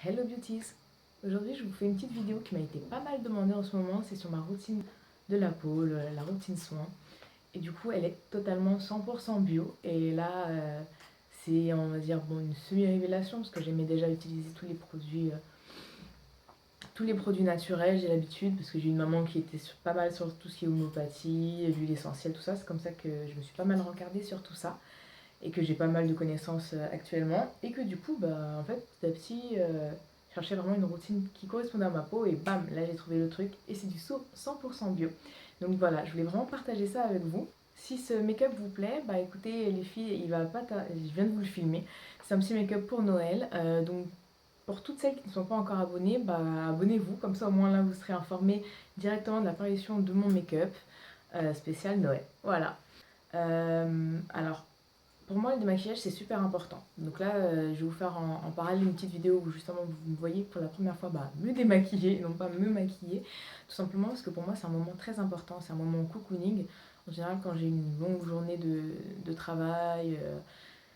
Hello Beauties! Aujourd'hui je vous fais une petite vidéo qui m'a été pas mal demandée en ce moment, c'est sur ma routine de la peau, la routine soin. Et du coup elle est totalement 100% bio et là c'est on va dire bon, une semi-révélation parce que j'aimais déjà utiliser tous les produits naturels, j'ai l'habitude parce que j'ai une maman qui était pas mal sur tout ce qui est homéopathie, l'huile essentielle, tout ça, c'est comme ça que je me suis pas mal rencardée sur tout ça et que j'ai pas mal de connaissances actuellement et que du coup en fait petit à petit je cherchais vraiment une routine qui correspondait à ma peau et bam, là j'ai trouvé le truc et c'est du 100% bio. Donc voilà, je voulais vraiment partager ça avec vous. Si ce make-up vous plaît, écoutez les filles, je viens de vous le filmer, c'est un petit make-up pour Noël, donc pour toutes celles qui ne sont pas encore abonnées, abonnez-vous, comme ça au moins là vous serez informés directement de l'apparition de mon make-up spécial Noël. Voilà. Alors pour moi, le démaquillage, c'est super important. Donc là, je vais vous faire en parallèle une petite vidéo où justement vous me voyez pour la première fois me démaquiller, non pas me maquiller. Tout simplement parce que pour moi, c'est un moment très important. C'est un moment cocooning. En général, quand j'ai une longue journée de travail,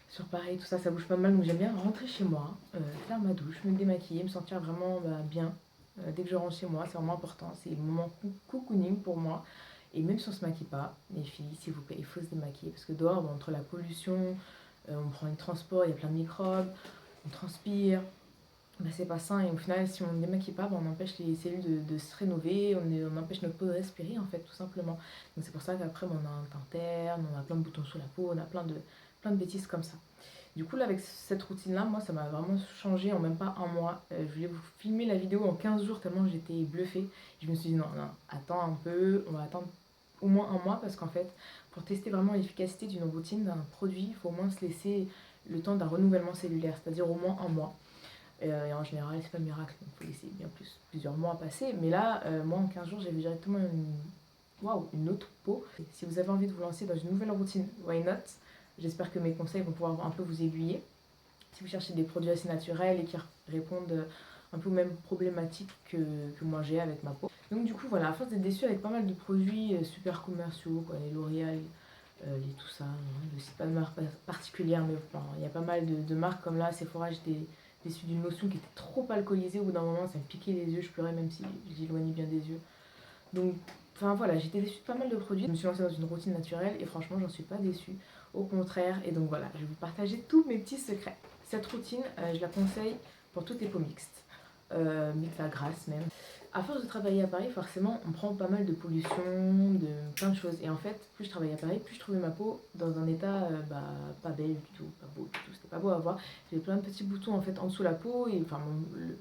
sur Paris, tout ça, ça bouge pas mal. Donc j'aime bien rentrer chez moi, faire ma douche, me démaquiller, me sentir vraiment bien. Dès que je rentre chez moi, c'est vraiment important. C'est le moment cocooning pour moi. Et même si on se maquille pas, les filles, s'il vous plaît, il faut se démaquiller. Parce que dehors, entre la pollution, on prend les transports, il y a plein de microbes, on transpire, c'est pas sain. Et au final, si on ne démaquille pas, on empêche les cellules de se rénover, on empêche notre peau de respirer, en fait, tout simplement. Donc c'est pour ça qu'après, on a un teint terne, on a plein de boutons sous la peau, on a plein de bêtises comme ça. Du coup, là, avec cette routine-là, moi, ça m'a vraiment changé en même pas un mois. Je voulais vous filmer la vidéo en 15 jours tellement j'étais bluffée. Je me suis dit, non, non, attends un peu, on va attendre au moins un mois parce qu'en fait, pour tester vraiment l'efficacité d'une routine, d'un produit, il faut au moins se laisser le temps d'un renouvellement cellulaire, c'est-à-dire au moins un mois. Et en général, c'est pas miracle, il faut laisser bien plusieurs mois passer. Mais là, moi, en 15 jours, j'ai vu directement une autre peau. Si vous avez envie de vous lancer dans une nouvelle routine, why not? J'espère que mes conseils vont pouvoir un peu vous aiguiller. Si vous cherchez des produits assez naturels et qui répondent un peu aux mêmes problématiques que moi j'ai avec ma peau. Donc du coup voilà, à force d'être déçue avec pas mal de produits super commerciaux, quoi, les L'Oréal, les tout ça, je cite pas de marque particulière, mais il y a pas mal de marques comme là, Sephora, j'étais déçue d'une lotion qui était trop alcoolisée, au bout d'un moment ça me piquait les yeux, je pleurais même si j'éloignais bien des yeux. Donc enfin voilà, j'étais déçue de pas mal de produits, je me suis lancée dans une routine naturelle et franchement j'en suis pas déçue, au contraire. Et donc voilà, je vais vous partager tous mes petits secrets. Cette routine, je la conseille pour toutes les peaux mixtes, mixtes à grasse même. À force de travailler à Paris, forcément, on prend pas mal de pollution, de plein de choses. Et en fait, plus je travaillais à Paris, plus je trouvais ma peau dans un état pas belle du tout, pas beau du tout. C'était pas beau à voir. J'avais plein de petits boutons en fait en dessous de la peau. Et enfin,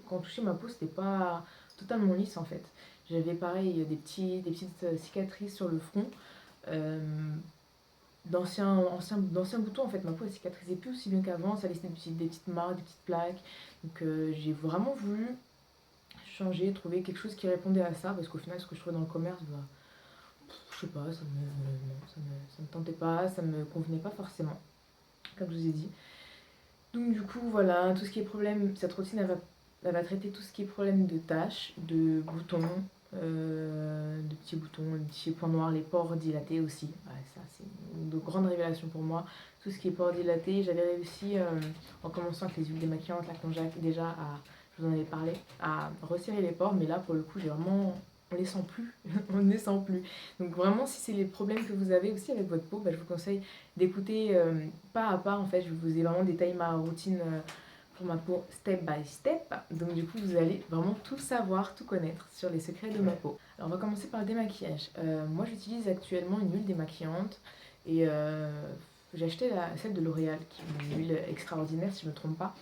quand on touchait ma peau, c'était pas totalement lisse en fait. J'avais pareil des petites cicatrices sur le front. D'anciens boutons en fait, ma peau elle cicatrisait plus aussi bien qu'avant, ça laissait des petites marques, des petites plaques. Donc j'ai vraiment voulu changer, trouver quelque chose qui répondait à ça, parce qu'au final ce que je trouvais dans le commerce, je sais pas, ça me tentait pas, ça me convenait pas forcément, comme je vous ai dit. Donc du coup voilà, tout ce qui est problème, cette routine elle va traiter tout ce qui est problème de taches, de boutons, de petits boutons, de petits points noirs, les pores dilatés aussi. Ouais, ça c'est une de grandes révélations pour moi. Tout ce qui est pores dilatés, j'avais réussi en commençant avec les huiles démaquillantes, la konjac déjà je vous en avais parlé, à resserrer les pores, mais là pour le coup j'ai vraiment, on les sent plus, on ne les sent plus. Donc vraiment si c'est les problèmes que vous avez aussi avec votre peau, je vous conseille d'écouter pas à pas en fait, je vous ai vraiment détaillé ma routine pour ma peau step by step. Donc du coup vous allez vraiment tout savoir, tout connaître sur les secrets de ma peau. Alors on va commencer par le démaquillage. Moi j'utilise actuellement une huile démaquillante et j'ai acheté celle de L'Oréal qui est une huile extraordinaire si je ne me trompe pas.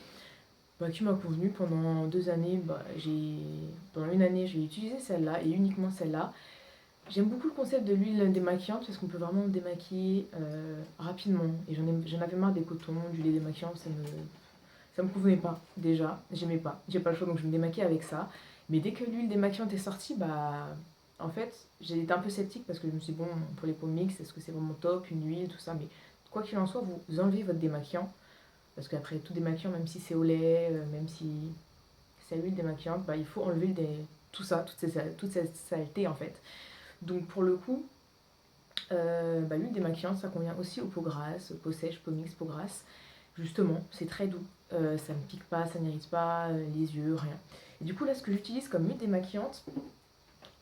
Qui m'a convenu pendant 2 années. Pendant une année j'ai utilisé celle-là et uniquement celle-là. J'aime beaucoup le concept de l'huile démaquillante parce qu'on peut vraiment démaquiller rapidement. Et j'en avais marre des cotons, du lait démaquillant, ça me convenait pas déjà, j'aimais pas. J'ai pas le choix donc je me démaquille avec ça. Mais dès que l'huile démaquillante est sortie, en fait j'ai été un peu sceptique parce que je me suis dit bon, pour les peaux mixtes, est-ce que c'est vraiment top, une huile, tout ça. Mais quoi qu'il en soit, vous enlevez votre démaquillant. Parce qu'après tout démaquillant, même si c'est au lait, même si c'est à l'huile démaquillante, il faut enlever tout ça, toute cette saleté en fait. Donc pour le coup, l'huile démaquillante ça convient aussi aux peaux grasses, peaux sèches, peaux mixtes, peaux grasses. Justement, c'est très doux. ça me pique pas, ça n'irrite pas les yeux, rien. Et du coup là ce que j'utilise comme huile démaquillante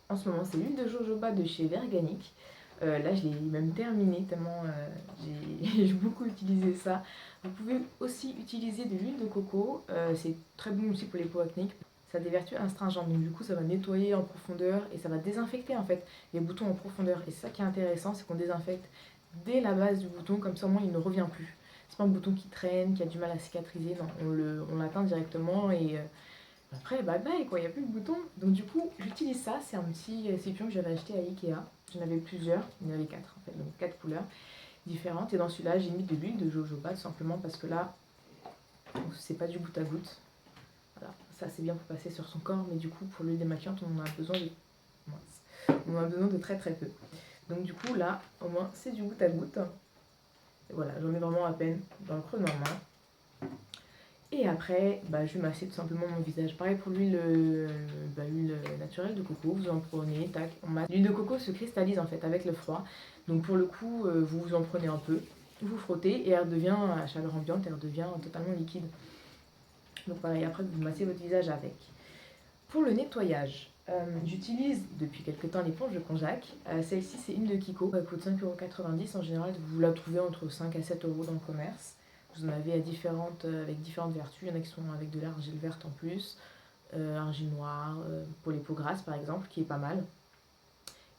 en ce moment c'est l'huile de jojoba de chez Verganic. Là je l'ai même terminée tellement j'ai beaucoup utilisé ça. Vous pouvez aussi utiliser de l'huile de coco, c'est très bon aussi pour les peaux acnéiques. Ça a des vertus astringentes, donc du coup ça va nettoyer en profondeur et ça va désinfecter en fait les boutons en profondeur. Et c'est ça qui est intéressant, c'est qu'on désinfecte dès la base du bouton, comme ça au moins il ne revient plus. C'est pas un bouton qui traîne, qui a du mal à cicatriser, non, on l'atteint directement et après bye bye quoi, il n'y a plus de bouton. Donc du coup j'utilise ça, c'est un petit récipient que j'avais acheté à Ikea. J'en avais plusieurs, il y en avait 4 en fait, donc 4 couleurs différentes. Et dans celui-là j'ai mis de l'huile de jojoba tout simplement parce que là c'est pas du goutte à goutte. Voilà, ça c'est bien pour passer sur son corps, mais du coup pour l'huile démaquillante on en a besoin de très très peu. Donc du coup là au moins c'est du goutte à goutte. Et voilà, j'en mets vraiment à peine dans le creux de ma main. Et après, je vais masser tout simplement mon visage. Pareil pour l'huile naturelle de coco, vous en prenez, tac, on masse. L'huile de coco se cristallise en fait avec le froid. Donc pour le coup, vous en prenez un peu, vous frottez et elle redevient à chaleur ambiante, elle redevient totalement liquide. Donc pareil, après vous massez votre visage avec. Pour le nettoyage, j'utilise depuis quelques temps l'éponge de Konjac. Celle-ci c'est une de Kiko, elle coûte 5,90 €. En général, vous la trouvez entre 5 à 7 € dans le commerce. Vous en avez avec différentes vertus. Il y en a qui sont avec de l'argile verte en plus, argile noire, pour les peaux grasses par exemple, qui est pas mal.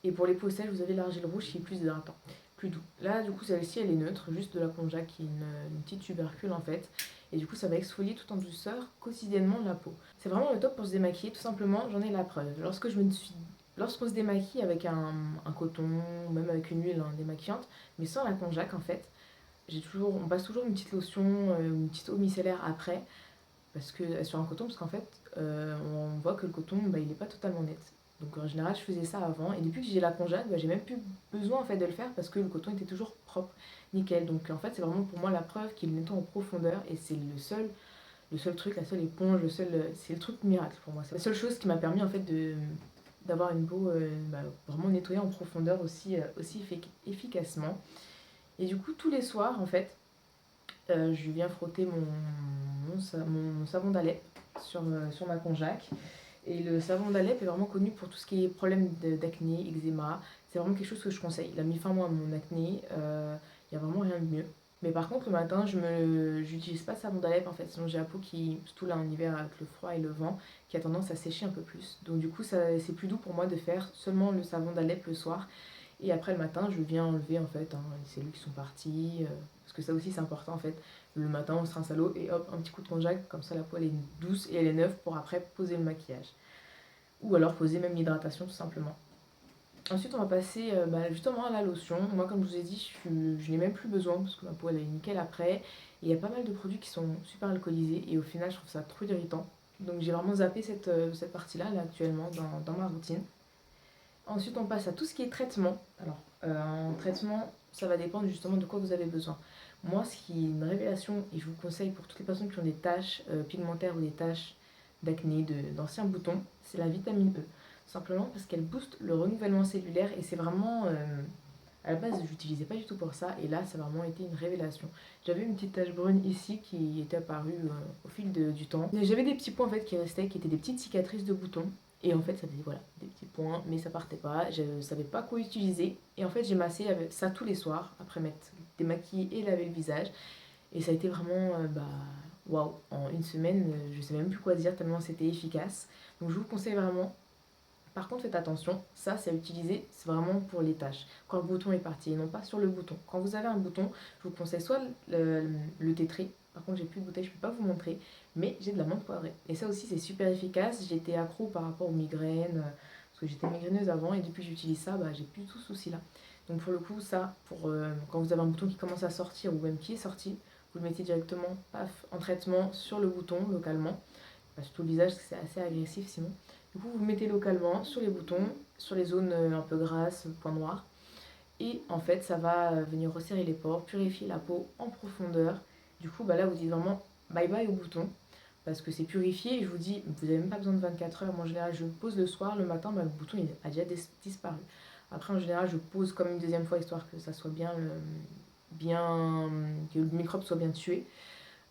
Et pour les peaux sèches, vous avez l'argile rouge qui est plus hydratant, plus doux. Là, du coup, celle-ci, elle est neutre, juste de la Konjac qui est une petite tubercule en fait. Et du coup, ça va exfolier tout en douceur quotidiennement la peau. C'est vraiment le top pour se démaquiller, tout simplement, j'en ai la preuve. Lorsqu'on se démaquille avec un coton, même avec une huile démaquillante, mais sans la Konjac en fait, on passe toujours une petite lotion, une petite eau micellaire après, parce que sur un coton, parce qu'en fait, on voit que le coton, il n'est pas totalement net. Donc en général, je faisais ça avant, et depuis que j'ai la Konjac, j'ai même plus besoin en fait de le faire parce que le coton était toujours propre, nickel. Donc en fait, c'est vraiment pour moi la preuve qu'il nettoie en profondeur, et c'est le seul truc, la seule éponge, c'est le truc miracle pour moi. C'est la seule chose qui m'a permis en fait d'avoir une peau vraiment nettoyée en profondeur aussi efficacement. Et du coup, tous les soirs, en fait, je viens frotter mon savon d'Alep sur ma Konjac. Et le savon d'Alep est vraiment connu pour tout ce qui est problème d'acné, eczéma. C'est vraiment quelque chose que je conseille. Il a mis fin moi à mon acné. Il n'y a vraiment rien de mieux. Mais par contre, le matin, j'utilise pas de savon d'Alep en fait. Sinon, j'ai la peau qui, surtout là en hiver avec le froid et le vent, qui a tendance à sécher un peu plus. Donc, du coup, c'est plus doux pour moi de faire seulement le savon d'Alep le soir. Et après le matin, je viens enlever en fait les cellules qui sont parties. Parce que ça aussi, c'est important en fait. Le matin, on se rince à l'eau et hop, un petit coup de Konjac. Comme ça, la peau elle est douce et elle est neuve pour après poser le maquillage. Ou alors poser même l'hydratation tout simplement. Ensuite, on va passer justement à la lotion. Moi, comme je vous ai dit, je n'ai même plus besoin parce que ma peau elle est nickel après. Et il y a pas mal de produits qui sont super alcoolisés et au final, je trouve ça trop irritant. Donc, j'ai vraiment zappé cette partie-là là, actuellement dans ma routine. Ensuite, on passe à tout ce qui est traitement. Alors, en traitement, ça va dépendre justement de quoi vous avez besoin. Moi, ce qui est une révélation, et je vous conseille pour toutes les personnes qui ont des taches pigmentaires ou des taches d'acné, d'anciens boutons, c'est la vitamine E. Simplement parce qu'elle booste le renouvellement cellulaire et c'est vraiment... à la base, je l'utilisais pas du tout pour ça et là, ça a vraiment été une révélation. J'avais une petite tache brune ici qui était apparue au fil du temps. J'avais des petits points en fait qui restaient, qui étaient des petites cicatrices de boutons. Et en fait, ça faisait voilà, des petits points, mais ça partait pas. Je ne savais pas quoi utiliser. Et en fait, j'ai massé avec ça tous les soirs, après m'être démaquillée et laver le visage. Et ça a été vraiment, waouh, en une semaine, je sais même plus quoi dire tellement c'était efficace. Donc je vous conseille vraiment. Par contre, faites attention, ça c'est à utiliser, c'est vraiment pour les taches. Quand le bouton est parti et non pas sur le bouton. Quand vous avez un bouton, je vous conseille soit le tétré. Par contre, j'ai plus de bouteille, je peux pas vous montrer, mais j'ai de la menthe poivrée. Et ça aussi, c'est super efficace. J'étais accro par rapport aux migraines, parce que j'étais migraineuse avant, et depuis que j'utilise ça, j'ai plus tout ce souci là. Donc pour le coup, ça, pour quand vous avez un bouton qui commence à sortir ou même qui est sorti, vous le mettez directement, paf, en traitement sur le bouton localement. Sur tout le visage, c'est assez agressif sinon. Du coup, vous mettez localement sur les boutons, sur les zones un peu grasses, points noirs. Et en fait, ça va venir resserrer les pores, purifier la peau en profondeur. Du coup, là, vous dites vraiment bye bye au bouton. Parce que c'est purifié. Et je vous dis, vous n'avez même pas besoin de 24 heures. Moi, en général, je pose le soir, le matin, le bouton il a déjà disparu. Après, en général, je pose comme une deuxième fois, histoire que ça soit bien, que le microbe soit bien tué.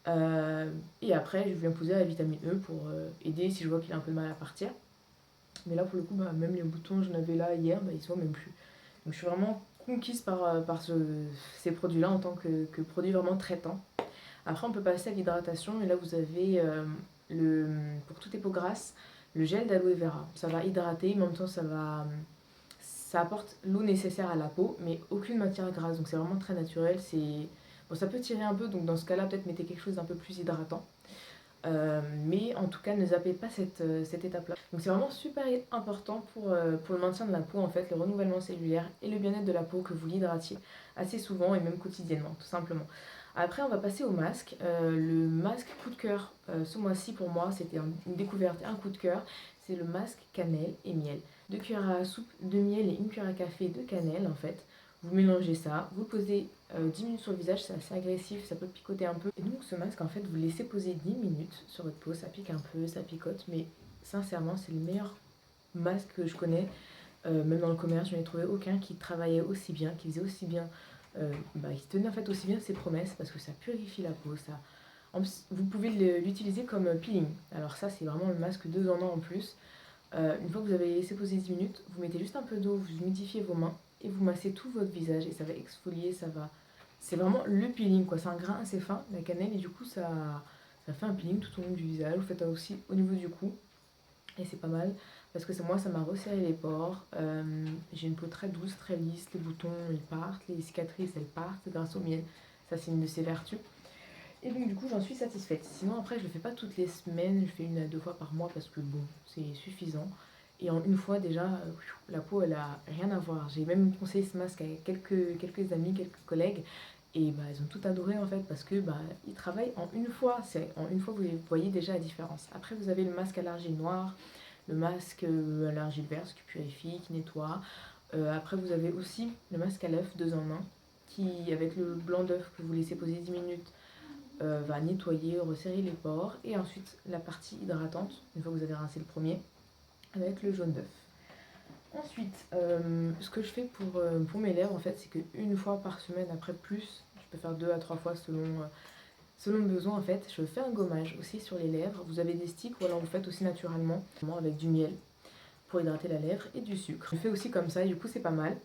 Et après, je viens poser la vitamine E pour aider si je vois qu'il a un peu de mal à partir. Mais là, pour le coup, bah, même les boutons que j'en avais là hier, bah, ils se voient même plus. Donc je suis vraiment conquise par ces produits-là en tant que produit vraiment traitant. Après, on peut passer à l'hydratation. Et là, vous avez, pour toute les peaux grasses, le gel d'aloe vera. Ça va hydrater, mais en même temps, ça apporte l'eau nécessaire à la peau, mais aucune matière grasse. Donc c'est vraiment très naturel. Bon, ça peut tirer un peu, donc dans ce cas-là, peut-être mettez quelque chose d'un peu plus hydratant. Mais en tout cas, ne zappez pas cette étape-là. Donc c'est vraiment super important pour le maintien de la peau, en fait, le renouvellement cellulaire et le bien-être de la peau, que vous l'hydratiez assez souvent et même quotidiennement, tout simplement. Après, on va passer au masque. Le masque coup de cœur, ce mois-ci pour moi, c'était une découverte, un coup de cœur. C'est le masque cannelle et miel. 2 cuillères à soupe de miel et 1 cuillère à café de cannelle, en fait. Vous mélangez ça, vous le posez 10 minutes sur le visage, c'est assez agressif, ça peut picoter un peu. Et donc ce masque, en fait, vous le laissez poser 10 minutes sur votre peau, ça pique un peu, ça picote, mais sincèrement, c'est le meilleur masque que je connais. Même dans le commerce, je n'ai trouvé aucun qui travaillait aussi bien, qui faisait aussi bien, qui tenait en fait aussi bien ses promesses, parce que ça purifie la peau, ça. En plus, vous pouvez l'utiliser comme peeling. Alors ça, c'est vraiment le masque 2 en 1 en plus. Une fois que vous avez laissé poser 10 minutes, vous mettez juste un peu d'eau, vous humidifiez vos mains et vous massez tout votre visage et ça va exfolier, ça va. C'est vraiment le peeling quoi, c'est un grain assez fin, la cannelle, et du coup ça fait un peeling tout au long du visage. Vous faites ça aussi au niveau du cou et c'est pas mal parce que moi ça m'a resserré les pores. J'ai une peau très douce, très lisse, les boutons ils partent, les cicatrices elles partent grâce au miel. Ça c'est une de ses vertus. Et donc du coup j'en suis satisfaite. Sinon après je le fais pas toutes les semaines, je fais 1 à 2 fois par mois parce que bon c'est suffisant. Et en une fois déjà, la peau elle a rien à voir. J'ai même conseillé ce masque à quelques amis, quelques collègues. Et bah, ils ont tout adoré en fait parce que bah, ils travaillent en une fois. En une fois vous voyez déjà la différence. Après vous avez le masque à l'argile noire, le masque à l'argile verte qui purifie, qui nettoie. Après vous avez aussi le masque à l'œuf 2 en 1 qui avec le blanc d'œuf que vous laissez poser 10 minutes va nettoyer, resserrer les pores. Et ensuite la partie hydratante, une fois que vous avez rincé le premier, avec le jaune d'œuf. Ensuite, ce que je fais pour mes lèvres, en fait, c'est qu'une fois par semaine, après plus, je peux faire 2 à 3 fois selon le besoin, en fait, je fais un gommage aussi sur les lèvres. Vous avez des sticks ou alors vous faites aussi naturellement, avec du miel pour hydrater la lèvre et du sucre. Je fais aussi comme ça, et du coup c'est pas mal.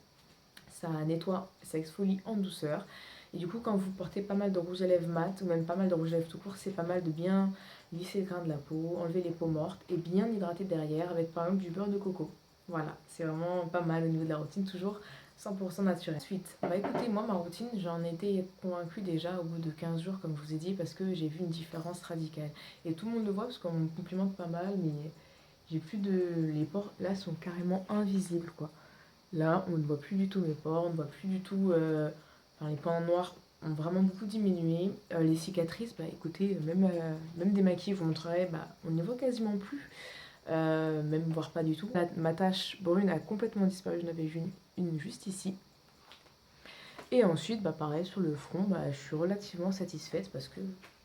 Ça nettoie, ça exfolie en douceur. Et du coup, quand vous portez pas mal de rouge à lèvres mat ou même pas mal de rouge à lèvres tout court, c'est pas mal de bien lisser le grain de la peau, enlever les peaux mortes et bien hydrater derrière avec par exemple du beurre de coco. Voilà, c'est vraiment pas mal au niveau de la routine, toujours 100% naturel. Ensuite, bah écoutez, moi ma routine, j'en étais convaincue déjà au bout de 15 jours, comme je vous ai dit, parce que j'ai vu une différence radicale. Et tout le monde le voit parce qu'on me complimente pas mal, mais j'ai plus de. Les pores là sont carrément invisibles quoi. Là, on ne voit plus du tout mes pores, on ne voit plus du tout. Enfin, les points noirs ont vraiment beaucoup diminué. Les cicatrices, bah écoutez, même des maquilles, je vous montrerai, bah, on ne les voit quasiment plus. Même voire pas du tout. Ma tache brune a complètement disparu, j'en avais vu une juste ici. Et ensuite, bah pareil, sur le front, bah, je suis relativement satisfaite parce que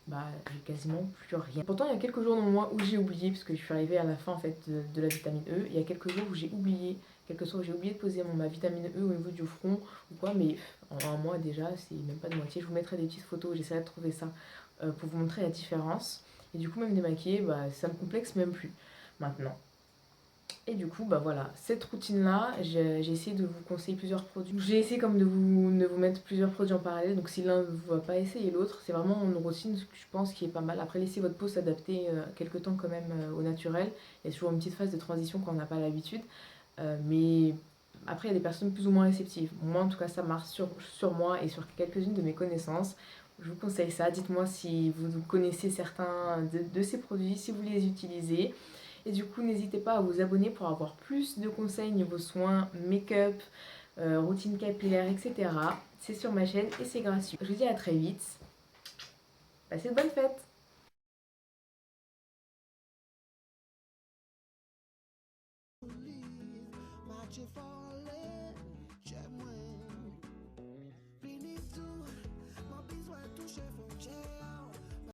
bah, j'ai quasiment plus rien. Pourtant, il y a quelques jours dans le mois où j'ai oublié, parce que je suis arrivée à la fin en fait, de la vitamine E. Il y a quelques jours où j'ai oublié, quelques soirs où j'ai oublié de poser ma vitamine E au niveau du front ou quoi, mais en un mois déjà, c'est même pas de moitié. Je vous mettrai des petites photos, j'essaierai de trouver ça pour vous montrer la différence. Et du coup, même démaquiller, bah, ça me complexe même plus maintenant. Et du coup, bah voilà, cette routine-là, j'ai essayé de vous conseiller plusieurs produits. J'ai essayé comme de vous mettre plusieurs produits en parallèle. Donc si l'un ne vous va pas essayer l'autre, c'est vraiment une routine, je pense, qui est pas mal. Après, laissez votre peau s'adapter quelques temps quand même au naturel. Il y a toujours une petite phase de transition quand on n'a pas l'habitude. Mais après, il y a des personnes plus ou moins réceptives. Moi, en tout cas, ça marche sur moi et sur quelques-unes de mes connaissances. Je vous conseille ça. Dites-moi si vous connaissez certains de ces produits, si vous les utilisez. Et du coup, n'hésitez pas à vous abonner pour avoir plus de conseils niveau soins, make-up, routine capillaire, etc. C'est sur ma chaîne et c'est gratuit. Je vous dis à très vite. Passez de bonnes fêtes! Watch it falling.